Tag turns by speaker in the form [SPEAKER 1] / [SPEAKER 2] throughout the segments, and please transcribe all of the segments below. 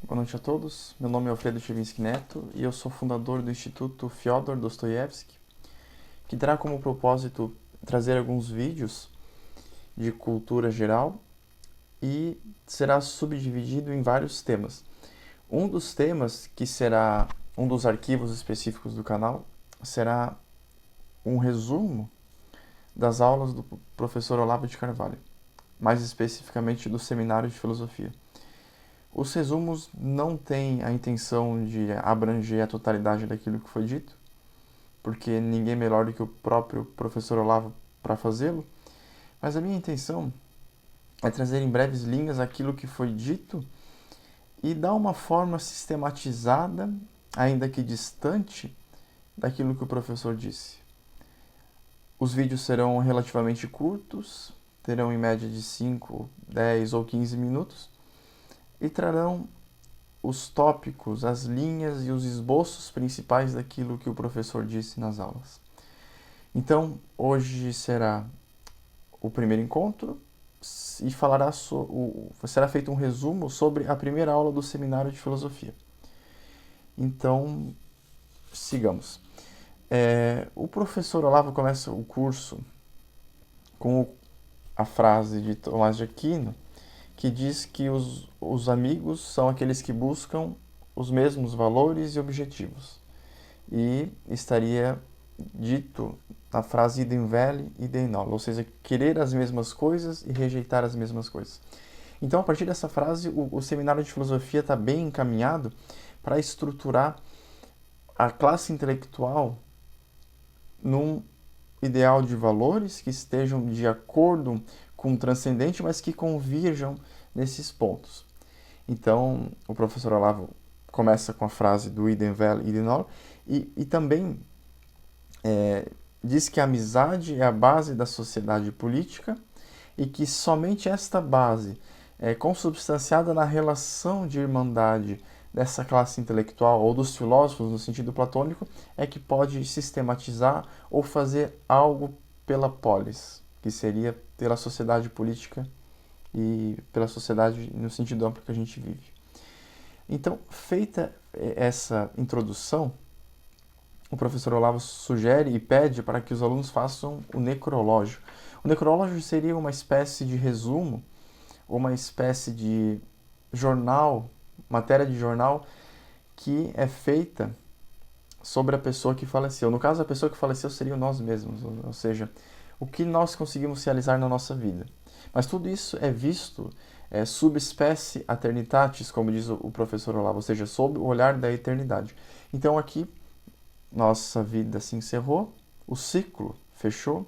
[SPEAKER 1] Boa noite a todos. Meu nome é Alfredo Chevinsky Neto e eu sou fundador do Instituto Fyodor Dostoiévski, que terá como propósito trazer alguns vídeos de cultura geral e será subdividido em vários temas. Um dos temas, que será um dos arquivos específicos do canal, será um resumo das aulas do professor Olavo de Carvalho, mais especificamente do Seminário de Filosofia. Os resumos não têm a intenção de abranger a totalidade daquilo que foi dito, porque ninguém é melhor do que o próprio professor Olavo para fazê-lo, mas a minha intenção é trazer em breves linhas aquilo que foi dito e dar uma forma sistematizada, ainda que distante, daquilo que o professor disse. Os vídeos serão relativamente curtos, terão em média de 5, 10 ou 15 minutos e trarão os tópicos, as linhas e os esboços principais daquilo que o professor disse nas aulas. Então, hoje será o primeiro encontro e será feito um resumo sobre a primeira aula do Seminário de Filosofia. Então, sigamos. O professor Olavo começa o curso com a frase de Tomás de Aquino, que diz que os amigos são aqueles que buscam os mesmos valores e objetivos. E estaria dito na frase idem velle, idem nolo, ou seja, querer as mesmas coisas e rejeitar as mesmas coisas. Então, a partir dessa frase, o Seminário de Filosofia está bem encaminhado para estruturar a classe intelectual num ideal de valores que estejam de acordo com o transcendente, mas que convirjam nesses pontos. Então, o professor Olavo começa com a frase do idem velle, idem nolo, e também diz que a amizade é a base da sociedade política e que somente esta base, consubstanciada na relação de irmandade dessa classe intelectual ou dos filósofos no sentido platônico, é que pode sistematizar ou fazer algo pela polis, que seria pela sociedade política e pela sociedade no sentido amplo que a gente vive. Então, feita essa introdução, o professor Olavo sugere e pede para que os alunos façam o necrológio. O necrológio seria uma espécie de resumo, uma espécie de jornal, matéria de jornal, que é feita sobre a pessoa que faleceu. No caso, a pessoa que faleceu seria nós mesmos, ou seja, o que nós conseguimos realizar na nossa vida. Mas tudo isso é visto subspecie aeternitatis, como diz o professor Olavo, ou seja, sob o olhar da eternidade. Então aqui, nossa vida se encerrou, o ciclo fechou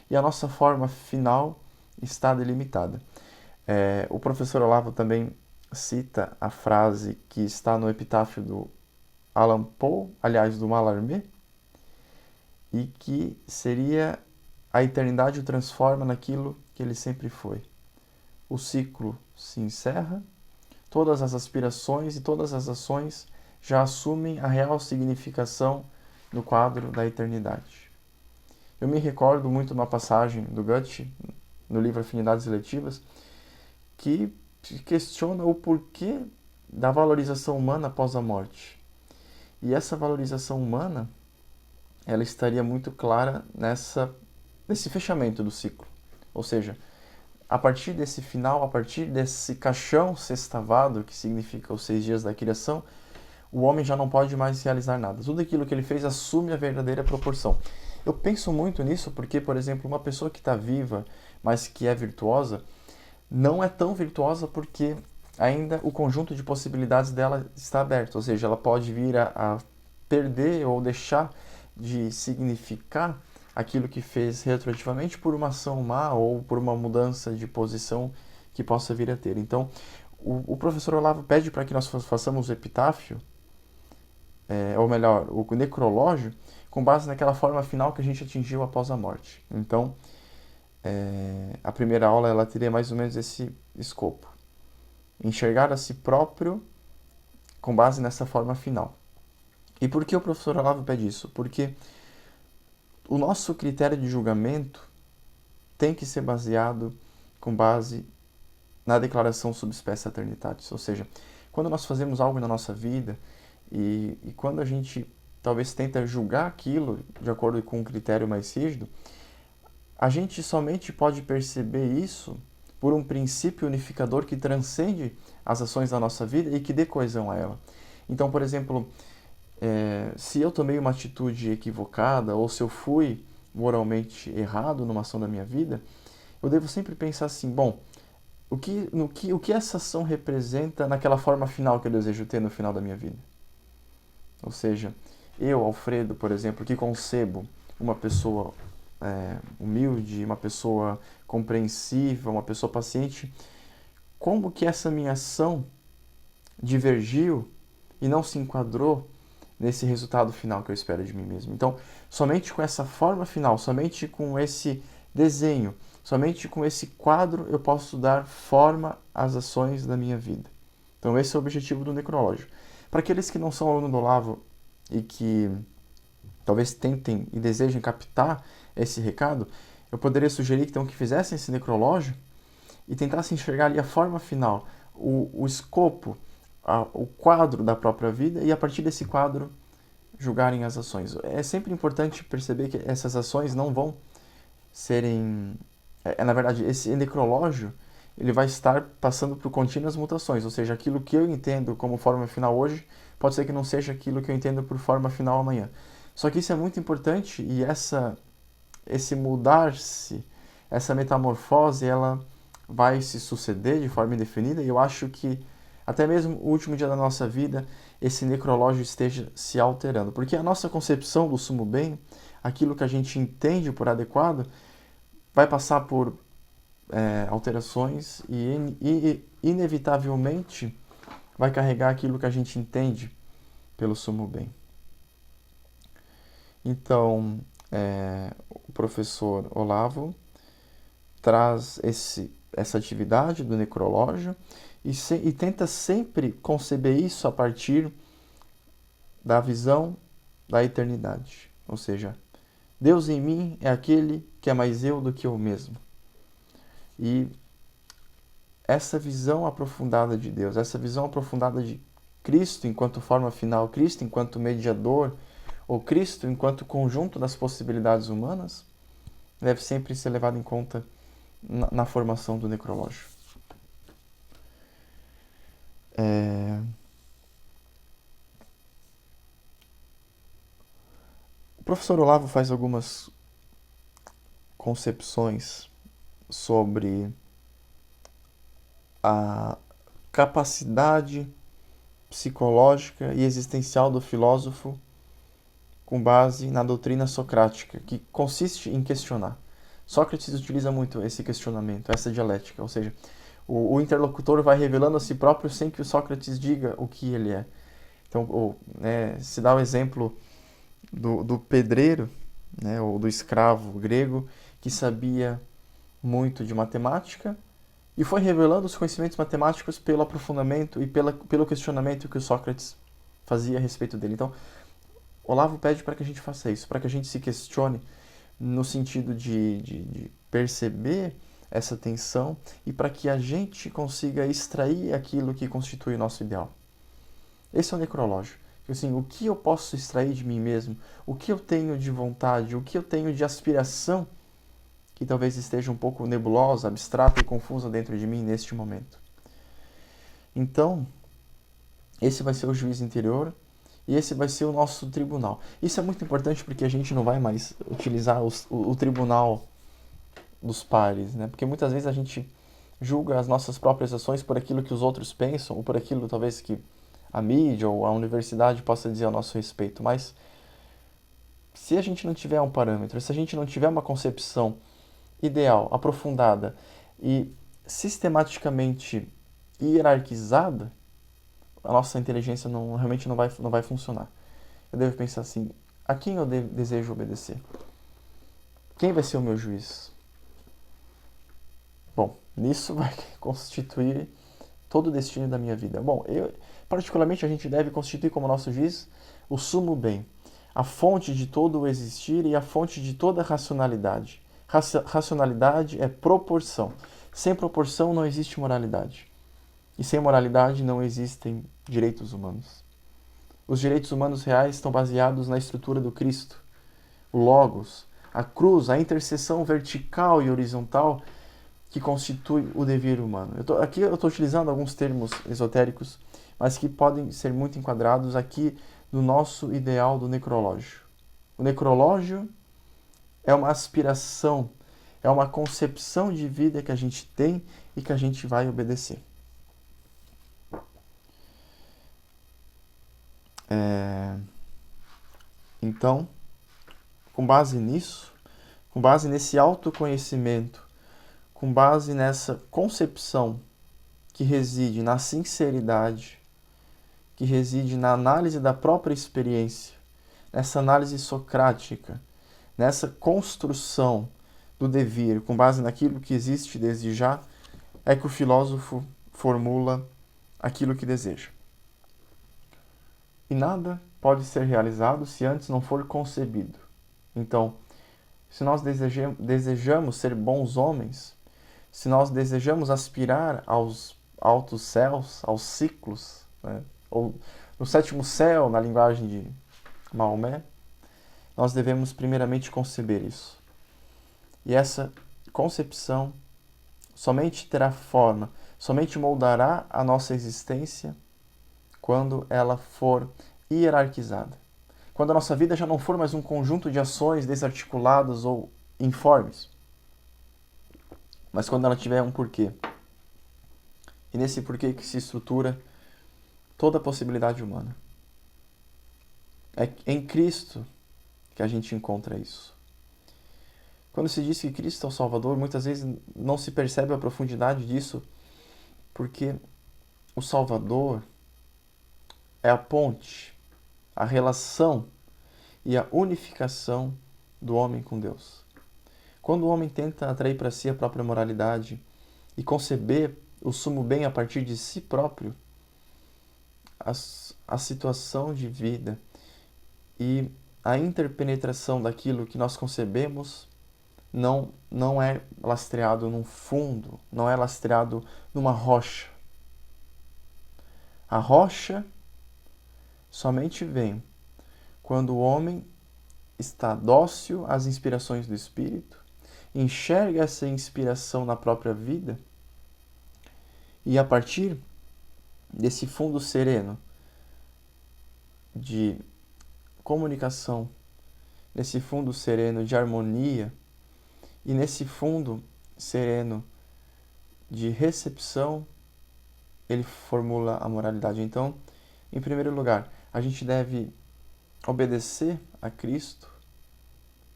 [SPEAKER 1] e a nossa forma final está delimitada. O professor Olavo também cita a frase que está no epitáfio do Allan Poe, aliás, do Mallarmé, e que seria: a eternidade o transforma naquilo que ele sempre foi. O ciclo se encerra, todas as aspirações e todas as ações já assumem a real significação no quadro da eternidade. Eu me recordo muito de uma passagem do Goethe, no livro Afinidades Eletivas, que questiona o porquê da valorização humana após a morte. E essa valorização humana, ela estaria muito clara nesse fechamento do ciclo. Ou seja, a partir desse final, a partir desse caixão sextavado, que significa os 6 dias da criação, o homem já não pode mais realizar nada. Tudo aquilo que ele fez assume a verdadeira proporção. Eu penso muito nisso porque, por exemplo, uma pessoa que está viva, mas que é virtuosa, não é tão virtuosa porque ainda o conjunto de possibilidades dela está aberto. Ou seja, ela pode vir a perder ou deixar de significar aquilo que fez retroativamente por uma ação má ou por uma mudança de posição que possa vir a ter. Então, o professor Olavo pede para que nós façamos o epitáfio, ou melhor, o necrológio, com base naquela forma final que a gente atingiu após a morte. Então, a primeira aula ela teria mais ou menos esse escopo: enxergar a si próprio com base nessa forma final. E por que o professor Olavo pede isso? Porque o nosso critério de julgamento tem que ser baseado com base na declaração subspecie aeternitatis, ou seja, quando nós fazemos algo na nossa vida e quando a gente talvez tenta julgar aquilo de acordo com um critério mais rígido, a gente somente pode perceber isso por um princípio unificador que transcende as ações da nossa vida e que dê coesão a ela. Então, por exemplo, se eu tomei uma atitude equivocada ou se eu fui moralmente errado numa ação da minha vida, eu devo sempre pensar assim, bom, o que essa ação representa naquela forma final que eu desejo ter no final da minha vida? Ou seja, eu, Alfredo, por exemplo, que concebo uma pessoa humilde, uma pessoa compreensiva, uma pessoa paciente, como que essa minha ação divergiu e não se enquadrou nesse resultado final que eu espero de mim mesmo? Então, somente com essa forma final, somente com esse desenho, somente com esse quadro eu posso dar forma às ações da minha vida. Então, esse é o objetivo do necrológio. Para aqueles que não são aluno do Olavo e que talvez tentem e desejem captar esse recado, eu poderia sugerir então, que fizessem esse necrológio e tentassem enxergar ali a forma final, o escopo, o quadro da própria vida e a partir desse quadro julgarem as ações. É sempre importante perceber que essas ações não vão serem... na verdade, esse necrológio ele vai estar passando por contínuas mutações, ou seja, aquilo que eu entendo como forma final hoje pode ser que não seja aquilo que eu entendo por forma final amanhã. Só que isso é muito importante e esse mudar-se, essa metamorfose, ela vai se suceder de forma indefinida e eu acho que até mesmo o último dia da nossa vida, esse necrológio esteja se alterando. Porque a nossa concepção do sumo bem, aquilo que a gente entende por adequado, vai passar por alterações e inevitavelmente vai carregar aquilo que a gente entende pelo sumo bem. Então, o professor Olavo traz essa atividade do necrológio e tenta sempre conceber isso a partir da visão da eternidade. Ou seja, Deus em mim é aquele que é mais eu do que eu mesmo. E essa visão aprofundada de Deus, essa visão aprofundada de Cristo enquanto forma final, Cristo enquanto mediador, ou Cristo enquanto conjunto das possibilidades humanas, deve sempre ser levado em conta na formação do necrológio. O professor Olavo faz algumas concepções sobre a capacidade psicológica e existencial do filósofo com base na doutrina socrática, que consiste em questionar. Sócrates utiliza muito esse questionamento, essa dialética, ou seja, o interlocutor vai revelando a si próprio sem que o Sócrates diga o que ele é. Então, se dá o exemplo do pedreiro, ou do escravo grego, que sabia muito de matemática e foi revelando os conhecimentos matemáticos pelo aprofundamento e pelo questionamento que o Sócrates fazia a respeito dele. Então, Olavo pede para que a gente faça isso, para que a gente se questione no sentido de perceber essa tensão e para que a gente consiga extrair aquilo que constitui o nosso ideal. Esse é o necrológio. Assim, o que eu posso extrair de mim mesmo? O que eu tenho de vontade? O que eu tenho de aspiração que talvez esteja um pouco nebulosa, abstrata e confusa dentro de mim neste momento? Então, esse vai ser o juiz interior e esse vai ser o nosso tribunal. Isso é muito importante porque a gente não vai mais utilizar o tribunal dos pares, né? Porque muitas vezes a gente julga as nossas próprias ações por aquilo que os outros pensam ou por aquilo talvez que a mídia ou a universidade possa dizer a nosso respeito. Mas se a gente não tiver um parâmetro, se a gente não tiver uma concepção ideal, aprofundada e sistematicamente hierarquizada, a nossa inteligência realmente não vai funcionar. Eu devo pensar assim, a quem eu desejo obedecer? Quem vai ser o meu juiz? Bom, nisso vai constituir todo o destino da minha vida. Bom, particularmente a gente deve constituir como nosso juiz o sumo bem, a fonte de todo o existir e a fonte de toda a racionalidade. Racionalidade é proporção. Sem proporção não existe moralidade. E sem moralidade não existem direitos humanos. Os direitos humanos reais estão baseados na estrutura do Cristo, o Logos, a cruz, a interseção vertical e horizontal que constitui o dever humano. Aqui eu estou utilizando alguns termos esotéricos, mas que podem ser muito enquadrados aqui no nosso ideal do necrológio. O necrológio é uma aspiração, é uma concepção de vida que a gente tem e que a gente vai obedecer. Então, com base nisso, com base nesse autoconhecimento, com base nessa concepção que reside na sinceridade, que reside na análise da própria experiência, nessa análise socrática, nessa construção do devir, com base naquilo que existe desde já, é que o filósofo formula aquilo que deseja. E nada pode ser realizado se antes não for concebido. Então, se nós desejamos ser bons homens, se nós desejamos aspirar aos altos céus, aos ciclos, né? Ou no sétimo céu, na linguagem de Maomé, nós devemos primeiramente conceber isso. E essa concepção somente terá forma, somente moldará a nossa existência quando ela for hierarquizada. Quando a nossa vida já não for mais um conjunto de ações desarticuladas ou informes, mas quando ela tiver um porquê. E nesse porquê que se estrutura toda a possibilidade humana. É em Cristo que a gente encontra isso. Quando se diz que Cristo é o Salvador, muitas vezes não se percebe a profundidade disso, porque o Salvador é a ponte, a relação e a unificação do homem com Deus. Quando o homem tenta atrair para si a própria moralidade e conceber o sumo bem a partir de si próprio, a situação de vida e a interpenetração daquilo que nós concebemos não é lastreado num fundo, não é lastreado numa rocha. A rocha somente vem quando o homem está dócil às inspirações do Espírito, enxerga essa inspiração na própria vida e, a partir desse fundo sereno de comunicação, nesse fundo sereno de harmonia e nesse fundo sereno de recepção, ele formula a moralidade. Então, em primeiro lugar, a gente deve obedecer a Cristo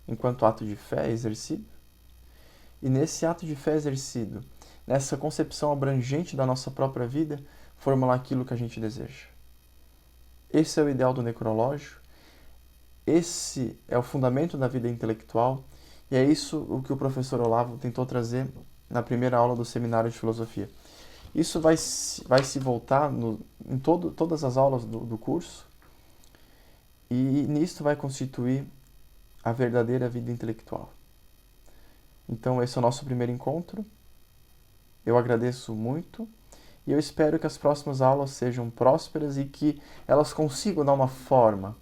[SPEAKER 1] enquanto ato de fé exercido. E nesse ato de fé exercido, nessa concepção abrangente da nossa própria vida, formular aquilo que a gente deseja. Esse é o ideal do necrológio, esse é o fundamento da vida intelectual, e é isso o que o professor Olavo tentou trazer na primeira aula do seminário de filosofia. Isso vai se voltar em todas as aulas do curso, e nisto vai constituir a verdadeira vida intelectual. Então, esse é o nosso primeiro encontro. Eu agradeço muito e eu espero que as próximas aulas sejam prósperas e que elas consigam dar uma forma,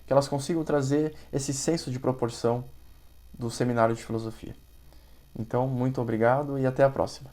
[SPEAKER 1] que elas consigam trazer esse senso de proporção do seminário de filosofia. Então, muito obrigado e até a próxima.